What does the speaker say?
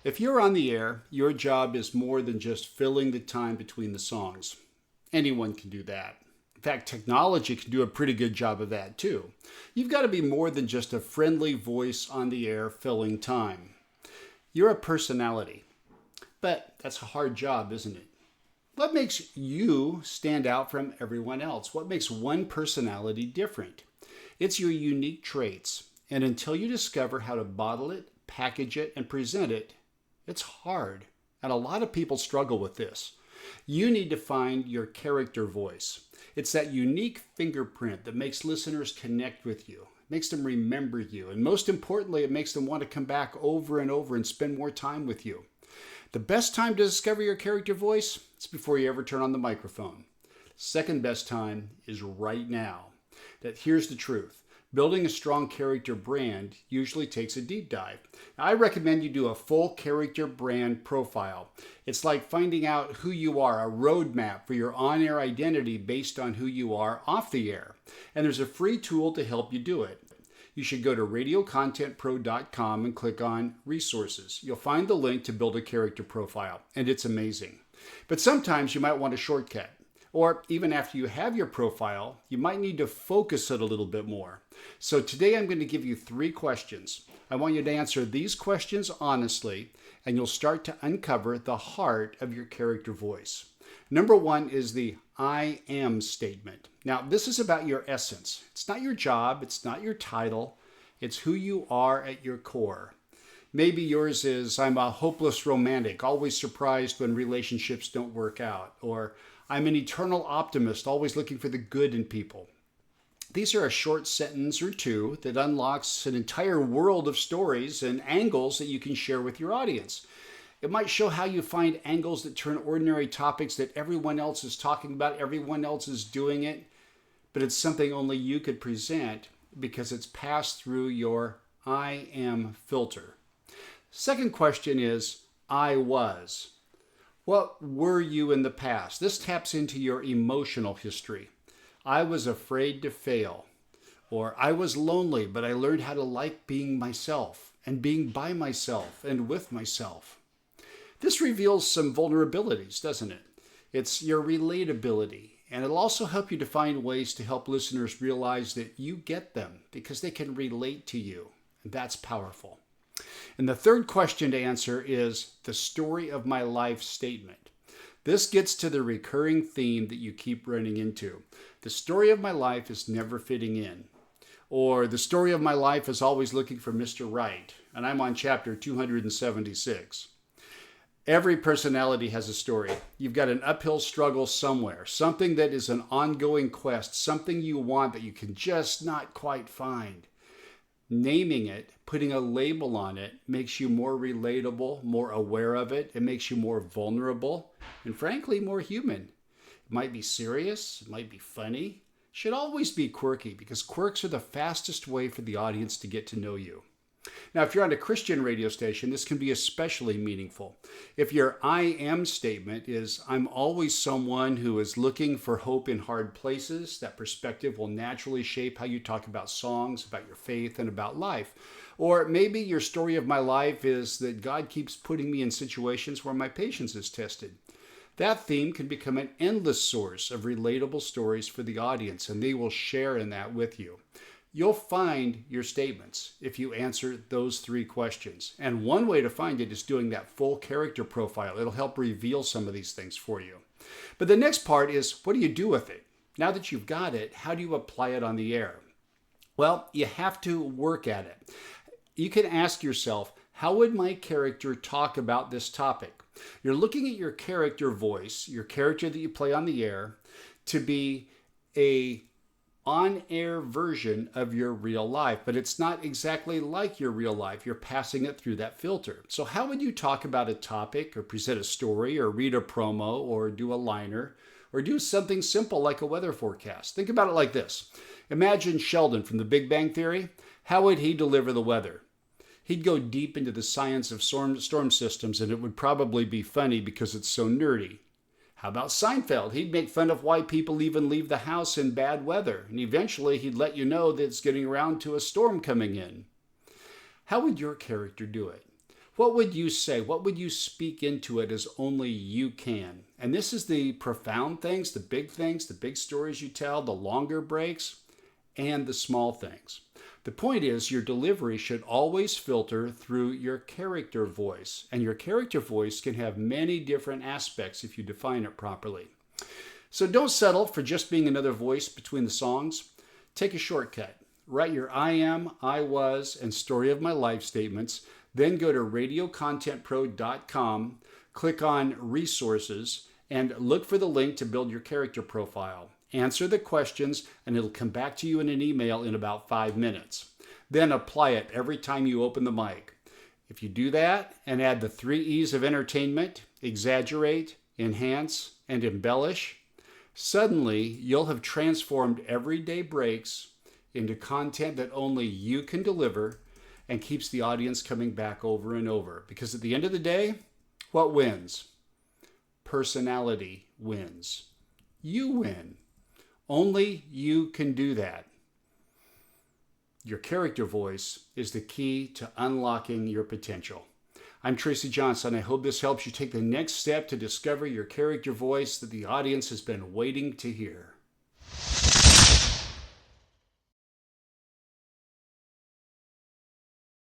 If you're on the air, your job is more than just filling the time between the songs. Anyone can do that. In fact, technology can do a pretty good job of that too. You've got to be more than just a friendly voice on the air filling time. You're a personality. But that's a hard job, isn't it? What makes you stand out from everyone else? What makes one personality different? It's your unique traits. And until you discover how to bottle it, package it, and present it, it's hard. And a lot of people struggle with this. You need to find your character voice. It's that unique fingerprint that makes listeners connect with you, makes them remember you, and most importantly, it makes them want to come back over and over and spend more time with you. The best time to discover your character voice is before you ever turn on the microphone. Second best time is right now. Here's the truth. Building a strong character brand usually takes a deep dive. Now, I recommend you do a full character brand profile. It's like finding out who you are, a roadmap for your on-air identity based on who you are off the air. And there's a free tool to help you do it. You should go to radiocontentpro.com and click on resources. You'll find the link to build a character profile, and it's amazing. But sometimes you might want a shortcut. Or even after you have your profile, you might need to focus it a little bit more. So today I'm going to give you 3 questions. I want you to answer these questions honestly, and you'll start to uncover the heart of your character voice. Number 1 is the I am statement. Now, this is about your essence. It's not your job. It's not your title. It's who you are at your core. Maybe yours is, I'm a hopeless romantic, always surprised when relationships don't work out. Or I'm an eternal optimist, always looking for the good in people. These are a short sentence or two that unlocks an entire world of stories and angles that you can share with your audience. It might show how you find angles that turn ordinary topics that everyone else is talking about, everyone else is doing it, but it's something only you could present because it's passed through your I am filter. Second question is, I was. What were you in the past? This taps into your emotional history. I was afraid to fail. Or I was lonely, but I learned how to like being myself and being by myself and with myself. This reveals some vulnerabilities, doesn't it? It's your relatability. And it'll also help you to find ways to help listeners realize that you get them because they can relate to you. And that's powerful. And the third question to answer is the story of my life statement. This gets to the recurring theme that you keep running into. The story of my life is never fitting in. Or the story of my life is always looking for Mr. Right. And I'm on chapter 276. Every personality has a story. You've got an uphill struggle somewhere, something that is an ongoing quest, something you want that you can just not quite find. Naming it, putting a label on it, makes you more relatable, more aware of it. It makes you more vulnerable and frankly, more human. It might be serious. It might be funny. It should always be quirky because quirks are the fastest way for the audience to get to know you. Now, if you're on a Christian radio station, this can be especially meaningful. If your I am statement is, I'm always someone who is looking for hope in hard places, that perspective will naturally shape how you talk about songs, about your faith, and about life. Or maybe your story of my life is that God keeps putting me in situations where my patience is tested. That theme can become an endless source of relatable stories for the audience, and they will share in that with you. You'll find your statements if you answer those 3 questions. And one way to find it is doing that full character profile. It'll help reveal some of these things for you. But the next part is, what do you do with it? Now that you've got it, how do you apply it on the air? Well, you have to work at it. You can ask yourself, how would my character talk about this topic? You're looking at your character voice, your character that you play on the air, to be a on-air version of your real life, but it's not exactly like your real life. You're passing it through that filter. So how would you talk about a topic or present a story or read a promo or do a liner or do something simple like a weather forecast? Think about it like this. Imagine Sheldon from The Big Bang Theory. How would he deliver the weather? He'd go deep into the science of storm systems, and it would probably be funny because it's so nerdy. How about Seinfeld? He'd make fun of why people even leave the house in bad weather, and eventually he'd let you know that it's getting around to a storm coming in. How would your character do it? What would you say? What would you speak into it as only you can? And this is the profound things, the big stories you tell, the longer breaks, and the small things. The point is, your delivery should always filter through your character voice. And your character voice can have many different aspects if you define it properly. So don't settle for just being another voice between the songs. Take a shortcut. Write your I am, I was, and story of my life statements. Then go to radiocontentpro.com, click on resources, and look for the link to build your character profile. Answer the questions, and it'll come back to you in an email in about 5 minutes. Then apply it every time you open the mic. If you do that and add the 3 E's of entertainment, exaggerate, enhance, and embellish, suddenly you'll have transformed everyday breaks into content that only you can deliver and keeps the audience coming back over and over. Because at the end of the day, what wins? Personality wins. You win. Only you can do that. Your character voice is the key to unlocking your potential. I'm Tracy Johnson. I hope this helps you take the next step to discover your character voice that the audience has been waiting to hear.